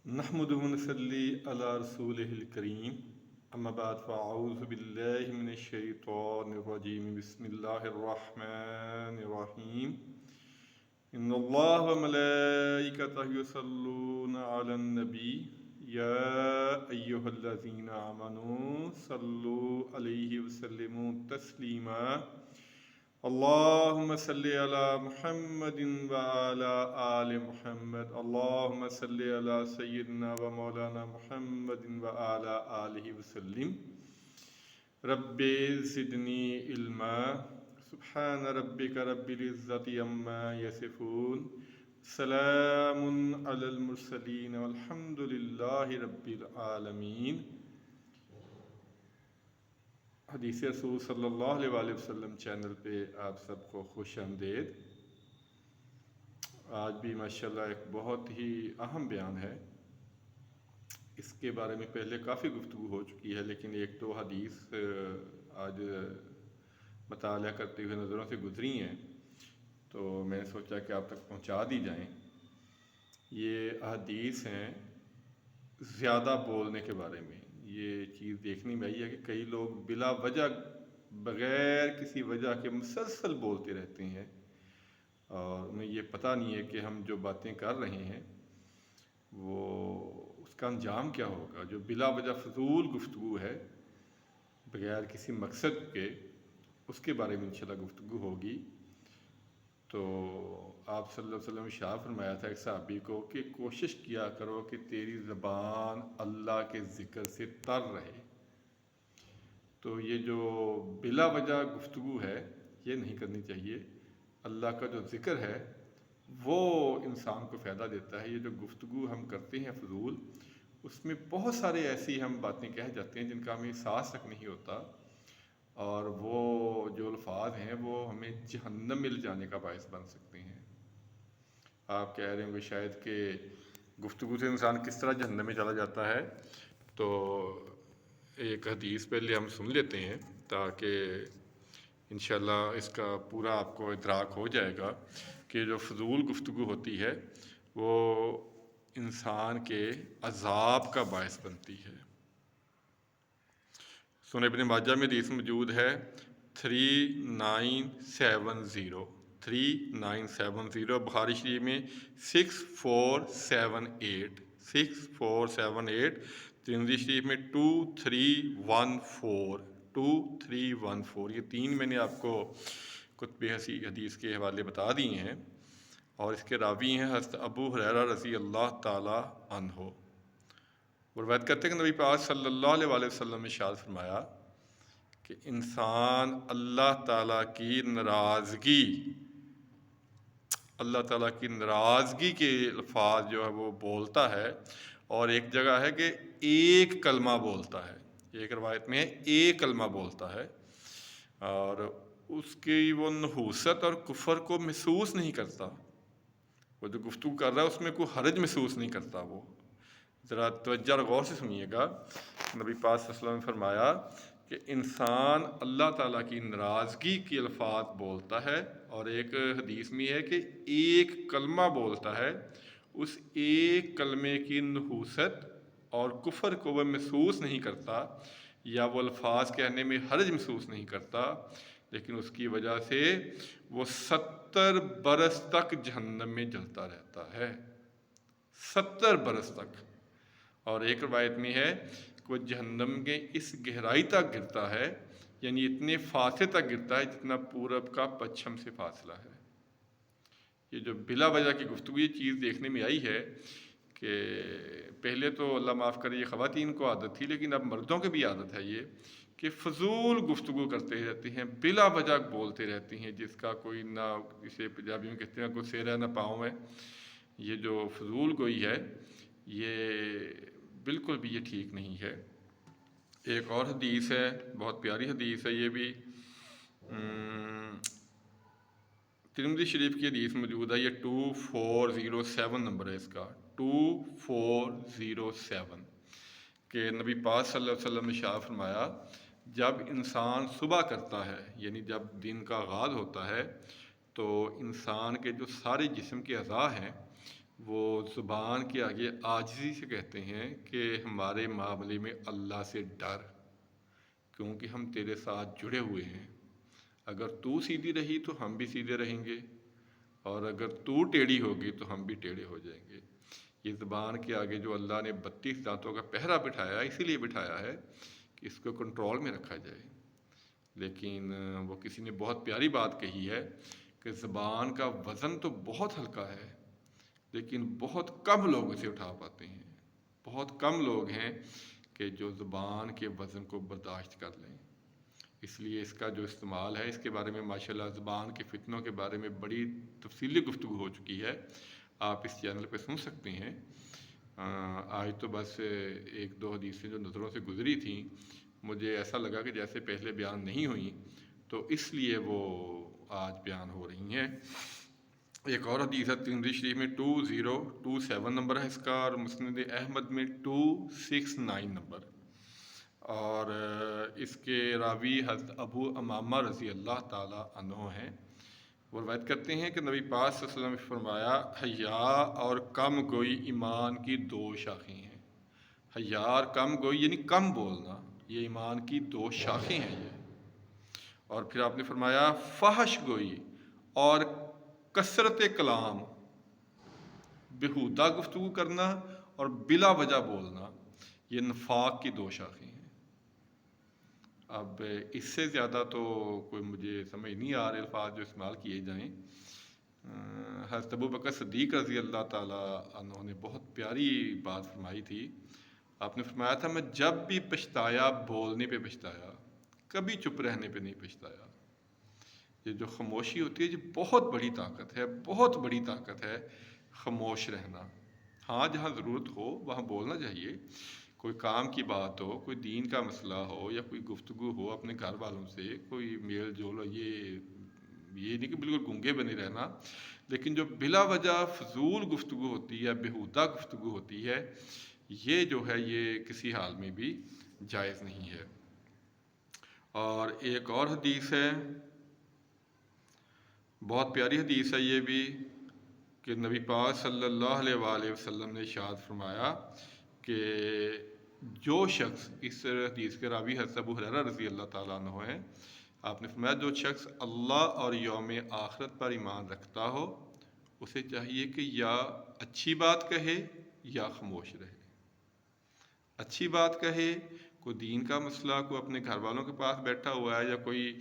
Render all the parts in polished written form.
نحمد ونصلي على رسوله الكريم اما بعد فاعوذ بالله من الشيطان الرجيم بسم الله الرحمن الرحيم ان الله وملائكته يصلون على النبي يا ايها الذين امنوا صلوا عليه وسلموا تسليما اللهم صل على محمد وعلى آل محمد اللهم صل على سيدنا ومولانا محمد وعلى آله وسلم رب زدني علما سبحان ربك رب العزة عما يصفون سلام على المرسلين والحمد لله رب العالمين۔ حدیث رسول صلی اللہ علیہ وسلم چینل پہ آپ سب کو خوش آمدید۔ آج بھی ماشاءاللہ ایک بہت ہی اہم بیان ہے۔ اس کے بارے میں پہلے کافی گفتگو ہو چکی ہے، لیکن ایک دو حدیث آج مطالعہ کرتے ہوئے نظروں سے گزری ہیں، تو میں نے سوچا کہ آپ تک پہنچا دی جائیں۔ یہ حدیث ہیں زیادہ بولنے کے بارے میں۔ یہ چیز دیکھنے میں آئی ہے کہ کئی لوگ بلا وجہ بغیر کسی وجہ کے مسلسل بولتے رہتے ہیں، اور انہیں یہ پتہ نہیں ہے کہ ہم جو باتیں کر رہے ہیں وہ اس کا انجام کیا ہوگا۔ جو بلا وجہ فضول گفتگو ہے بغیر کسی مقصد کے، اس کے بارے میں انشاءاللہ گفتگو ہوگی۔ تو آپ صلی اللہ علیہ وسلم نے ارشاد فرمایا تھا ایک صحابی کو کہ کوشش کیا کرو کہ تیری زبان اللہ کے ذکر سے تر رہے۔ تو یہ جو بلا وجہ گفتگو ہے یہ نہیں کرنی چاہیے۔ اللہ کا جو ذکر ہے وہ انسان کو فائدہ دیتا ہے۔ یہ جو گفتگو ہم کرتے ہیں فضول، اس میں بہت سارے ایسی ہم باتیں کہہ جاتے ہیں جن کا ہمیں احساس تک نہیں ہوتا، اور وہ جو الفاظ ہیں وہ ہمیں جہنم میں لے جانے کا باعث بن سکتے ہیں۔ آپ کہہ رہے ہوں گے شاید کہ گفتگو سے انسان کس طرح جہنم میں چلا جاتا ہے، تو ایک حدیث پہلے ہم سن لیتے ہیں تاکہ انشاءاللہ اس کا پورا آپ کو ادراک ہو جائے گا کہ جو فضول گفتگو ہوتی ہے وہ انسان کے عذاب کا باعث بنتی ہے۔ سنن ابن ماجہ میں حدیث موجود ہے 3970 بخاری شریف میں 6478 ترمذی شریف میں 2314 یہ تین میں نے آپ کو کتب حدیث کے حوالے بتا دیے ہیں، اور اس کے راوی ہیں حضرت ابو ہریرہ رضی اللہ تعالی عنہ۔ وہ روایت کرتے ہیں کہ نبی پاک صلی اللہ علیہ وسلم نے ارشاد فرمایا کہ انسان اللہ تعالیٰ کی ناراضگی کے الفاظ جو ہے وہ بولتا ہے، اور ایک جگہ ہے کہ ایک کلمہ بولتا ہے، ایک روایت میں ایک کلمہ بولتا ہے، اور اس کی وہ نحوست اور کفر کو محسوس نہیں کرتا۔ وہ جو گفتگو کر رہا ہے اس میں کوئی حرج محسوس نہیں کرتا۔ وہ ذرا توجہ اور غور سے سنیے گا۔ نبی پاک صلی اللہ علیہ وسلم نے فرمایا کہ انسان اللہ تعالیٰ کی ناراضگی کے الفاظ بولتا ہے، اور ایک حدیث میں ہے کہ ایک کلمہ بولتا ہے، اس ایک کلمے کی نحوست اور کفر کو وہ محسوس نہیں کرتا، یا وہ الفاظ کہنے میں حرج محسوس نہیں کرتا، لیکن اس کی وجہ سے وہ 70 برس تک جہنم میں جلتا رہتا ہے، 70 برس تک۔ اور ایک روایت میں ہے کہ وہ جہنم کے اس گہرائی تک گرتا ہے، یعنی اتنے فاصلے تک گرتا ہے جتنا پورب کا پچھم سے فاصلہ ہے۔ یہ جو بلا وجہ کی گفتگو یہ چیز دیکھنے میں آئی ہے کہ پہلے تو اللہ معاف کرے یہ خواتین کو عادت تھی، لیکن اب مردوں کی بھی عادت ہے یہ کہ فضول گفتگو کرتے رہتے ہیں، بلا وجہ بولتے رہتے ہیں، جس کا کوئی نہ، اسے پنجابی میں کہتے ہیں کوئی سیر ہے نہ پاؤں ہے۔ یہ جو فضول گوئی ہے یہ بالکل بھی یہ ٹھیک نہیں ہے۔ ایک اور حدیث ہے، بہت پیاری حدیث ہے، یہ بھی ترمذی شریف کی حدیث موجود ہے، یہ 2407 نمبر ہے اس کا، 2407، کہ نبی پاک صلی اللہ علیہ وسلم نے ارشاد فرمایا جب انسان صبح کرتا ہے، یعنی جب دن کا آغاز ہوتا ہے، تو انسان کے جو سارے جسم کے اعضاء ہیں وہ زبان کے آگے عاجزی سے کہتے ہیں کہ ہمارے معاملے میں اللہ سے ڈر، کیونکہ ہم تیرے ساتھ جڑے ہوئے ہیں۔ اگر تو سیدھی رہی تو ہم بھی سیدھے رہیں گے، اور اگر تو ٹیڑھی ہوگی تو ہم بھی ٹیڑھے ہو جائیں گے۔ یہ زبان کے آگے جو اللہ نے 32 دانتوں کا پہرا بٹھایا ہے، اسی لیے بٹھایا ہے کہ اس کو کنٹرول میں رکھا جائے۔ لیکن وہ کسی نے بہت پیاری بات کہی ہے کہ زبان کا وزن تو بہت ہلکا ہے، لیکن بہت کم لوگ اسے اٹھا پاتے ہیں۔ بہت کم لوگ ہیں کہ جو زبان کے وزن کو برداشت کر لیں۔ اس لیے اس کا جو استعمال ہے، اس کے بارے میں ماشاءاللہ زبان کے فتنوں کے بارے میں بڑی تفصیلی گفتگو ہو چکی ہے، آپ اس چینل پہ سن سکتے ہیں۔ آج تو بس ایک دو حدیثیں جو نظروں سے گزری تھیں، مجھے ایسا لگا کہ جیسے پہلے بیان نہیں ہوئیں، تو اس لیے وہ آج بیان ہو رہی ہیں۔ ایک اور حدیث ہے ترمذی شریف میں 2027 نمبر ہے اس کا، اور مسند احمد میں 269 نمبر، اور اس کے راوی حضرت ابو امامہ رضی اللہ تعالیٰ عنہ ہیں۔ وہ روایت کرتے ہیں کہ نبی پاک صلی اللہ علیہ وسلم نے فرمایا، حیا اور کم گوئی ایمان کی دو شاخیں ہیں۔ حیا اور کم گوئی یعنی کم بولنا، یہ ایمان کی دو شاخیں ہیں یہ۔ اور پھر آپ نے فرمایا فحش گوئی اور کثرت کلام، بےہودہ گفتگو کرنا اور بلا وجہ بولنا، یہ نفاق کی دو شاخیں ہیں۔ اب اس سے زیادہ تو کوئی مجھے سمجھ نہیں آ رہے الفاظ جو استعمال کیے جائیں۔ حضرت ابو بکر صدیق رضی اللہ تعالیٰ عنہ نے بہت پیاری بات فرمائی تھی۔ آپ نے فرمایا تھا، میں جب بھی پچھتایا بولنے پہ پچھتایا، کبھی چپ رہنے پہ نہیں پچھتایا۔ یہ جو خاموشی ہوتی ہے، یہ بہت بڑی طاقت ہے، بہت بڑی طاقت ہے خاموش رہنا۔ ہاں جہاں ضرورت ہو وہاں بولنا چاہیے، کوئی کام کی بات ہو، کوئی دین کا مسئلہ ہو، یا کوئی گفتگو ہو اپنے گھر والوں سے، کوئی میل جول ہو، یہ نہیں کہ بالکل گونگے بنے رہنا، لیکن جو بلا وجہ فضول گفتگو ہوتی ہے، بےہودہ گفتگو ہوتی ہے، یہ جو ہے یہ کسی حال میں بھی جائز نہیں ہے۔ اور ایک اور حدیث ہے، بہت پیاری حدیث ہے یہ بھی، کہ نبی پاک صلی اللہ علیہ وآلہ وسلم نے ارشاد فرمایا کہ جو شخص، اس حدیث کے راوی حضرت ابو ہریرہ رضی اللہ تعالیٰ عنہ ہیں، آپ نے فرمایا جو شخص اللہ اور یوم آخرت پر ایمان رکھتا ہو، اسے چاہیے کہ یا اچھی بات کہے یا خاموش رہے۔ اچھی بات کہے، کوئی دین کا مسئلہ، کوئی اپنے گھر والوں کے پاس بیٹھا ہوا ہے، یا کوئی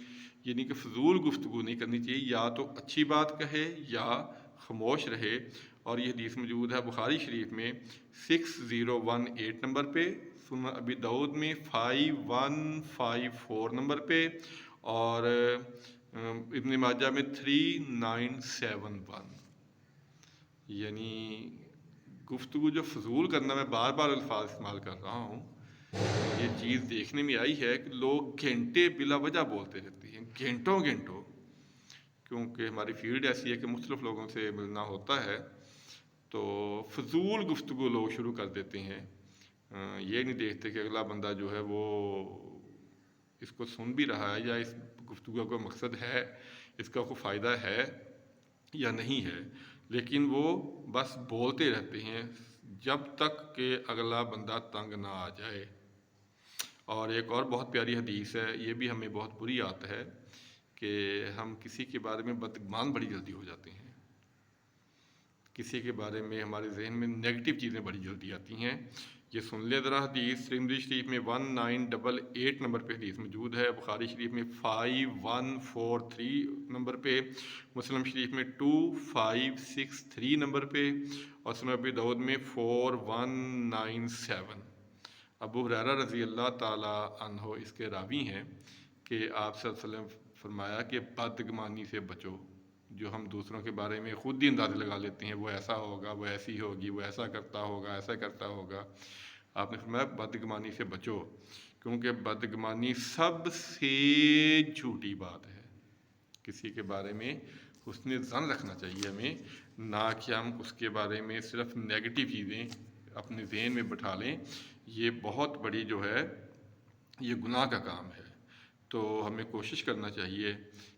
یعنی کہ فضول گفتگو نہیں کرنی چاہیے، یا تو اچھی بات کہے یا خاموش رہے۔ اور یہ حدیث موجود ہے بخاری شریف میں 6018 نمبر پہ، سنن ابی داؤد میں 5154 نمبر پہ، اور ابن ماجہ میں 3971۔ یعنی گفتگو جو فضول کرنا، میں بار بار الفاظ استعمال کر رہا ہوں، یہ چیز دیکھنے میں آئی ہے کہ لوگ گھنٹے بلا وجہ بولتے رہتے ہیں، گھنٹوں گھنٹوں، کیونکہ ہماری فیلڈ ایسی ہے کہ مختلف لوگوں سے ملنا ہوتا ہے، تو فضول گفتگو لوگ شروع کر دیتے ہیں۔ یہ نہیں دیکھتے کہ اگلا بندہ جو ہے وہ اس کو سن بھی رہا ہے، یا اس گفتگو کا مقصد ہے، اس کا کوئی فائدہ ہے یا نہیں ہے، لیکن وہ بس بولتے رہتے ہیں جب تک کہ اگلا بندہ تنگ نہ آ جائے۔ اور ایک اور بہت پیاری حدیث ہے، یہ بھی ہمیں بہت بری عادت ہے کہ ہم کسی کے بارے میں بدگمان بڑی جلدی ہو جاتے ہیں، کسی کے بارے میں ہمارے ذہن میں نیگیٹو چیزیں بڑی جلدی آتی ہیں۔ یہ سن لے ذرا حدیث، ترمذی شریف میں 1988 نمبر پہ حدیث موجود ہے، بخاری شریف میں 5143 نمبر پہ، مسلم شریف میں 2563 نمبر پہ، اور سنن ابی داؤد میں 4197۔ ابو ہریرہ رضی اللہ تعالیٰ عنہ اس کے راوی ہیں کہ آپ صلی اللہ علیہ وسلم فرمایا کہ بدگمانی سے بچو۔ جو ہم دوسروں کے بارے میں خود ہی اندازے لگا لیتے ہیں، وہ ایسا ہوگا، وہ ایسی ہوگی، وہ ایسا کرتا ہوگا، ایسا کرتا ہوگا، آپ نے فرمایا بدگمانی سے بچو، کیونکہ بدگمانی سب سے جھوٹی بات ہے۔ کسی کے بارے میں حسن ظن رکھنا چاہیے ہمیں، نہ کہ ہم اس کے بارے میں صرف نیگیٹو چیزیں اپنے ذہن میں بٹھا لیں۔ یہ بہت بڑی جو ہے یہ گناہ کا کام ہے۔ تو ہمیں کوشش کرنا چاہیے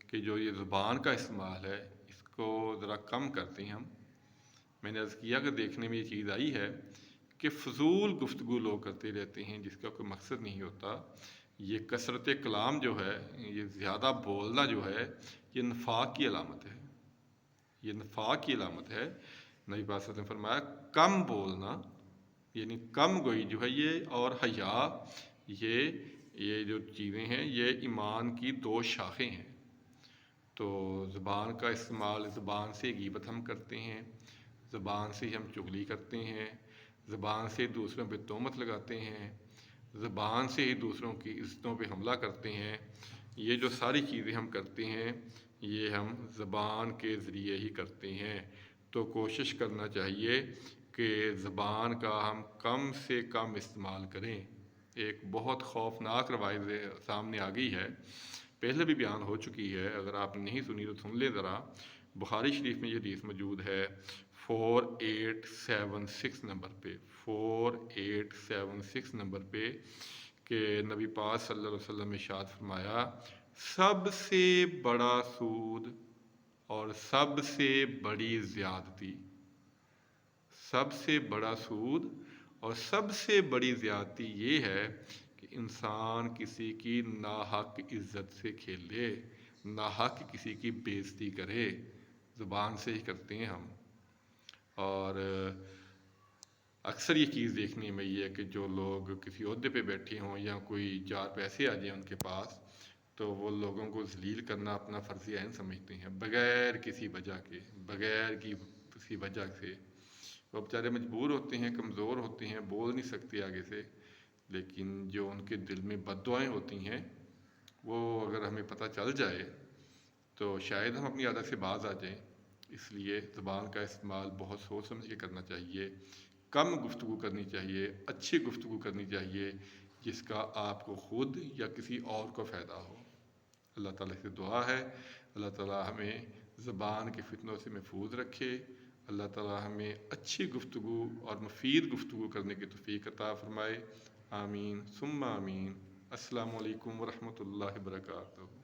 کہ جو یہ زبان کا استعمال ہے، اس کو ذرا کم کرتے ہیں ہم، میں نے عرض کیا کہ دیکھنے میں یہ چیز آئی ہے کہ فضول گفتگو لوگ کرتے رہتے ہیں جس کا کوئی مقصد نہیں ہوتا. یہ کثرت کلام جو ہے، یہ زیادہ بولنا جو ہے، یہ نفاق کی علامت ہے. یہ نفاق کی علامت ہے. نبی پاک صلی اللہ علیہ وسلم نے فرمایا کم بولنا، یعنی کم گوئی جو ہے یہ، اور حیا، یہ جو چیزیں ہیں یہ ایمان کی دو شاخیں ہیں. تو زبان کا استعمال، زبان سے غیبت ہم کرتے ہیں، زبان سے ہم چغلی کرتے ہیں، زبان سے دوسروں پہ تہمت لگاتے ہیں، زبان سے ہی دوسروں کی عزتوں پہ حملہ کرتے ہیں. یہ جو ساری چیزیں ہم کرتے ہیں یہ ہم زبان کے ذریعے ہی کرتے ہیں. تو کوشش کرنا چاہیے کہ زبان کا ہم کم سے کم استعمال کریں. ایک بہت خوفناک روایت سامنے آ گئی ہے، پہلے بھی بیان ہو چکی ہے، اگر آپ نے نہیں سنی تو سن لیں ذرا. بخاری شریف میں یہ حدیث موجود ہے 4876 نمبر پہ، 4876 نمبر پہ، کہ نبی پاک صلی اللہ علیہ وسلم نے ارشاد فرمایا سب سے بڑا سود اور سب سے بڑی زیادتی، سب سے بڑا سود اور سب سے بڑی زیادتی یہ ہے کہ انسان کسی کی ناحق عزت سے کھیلے، ناحق کسی کی بے عزتی کرے. زبان سے ہی کرتے ہیں ہم. اور اکثر یہ چیز دیکھنے میں یہ ہے کہ جو لوگ کسی عہدے پہ بیٹھے ہوں یا کوئی چار پیسے آ جائیں ان کے پاس، تو وہ لوگوں کو ذلیل کرنا اپنا فرض عین سمجھتے ہیں بغیر کسی وجہ کے، بغیر کسی وجہ سے. وہ بیچارے مجبور ہوتے ہیں، کمزور ہوتے ہیں، بول نہیں سکتے آگے سے، لیکن جو ان کے دل میں بد دعائیں ہوتی ہیں وہ اگر ہمیں پتہ چل جائے تو شاید ہم اپنی عادت سے باز آ جائیں. اس لیے زبان کا استعمال بہت سوچ سمجھ کے کرنا چاہیے. کم گفتگو کرنی چاہیے، اچھی گفتگو کرنی چاہیے جس کا آپ کو خود یا کسی اور کو فائدہ ہو. اللہ تعالیٰ سے دعا ہے اللہ تعالیٰ ہمیں زبان کے فتنوں سے محفوظ رکھے. اللہ تعالیٰ ہمیں اچھی گفتگو اور مفید گفتگو کرنے کی توفیق عطا فرمائے. آمین ثم آمین. السلام علیکم ورحمۃ اللہ وبرکاتہ.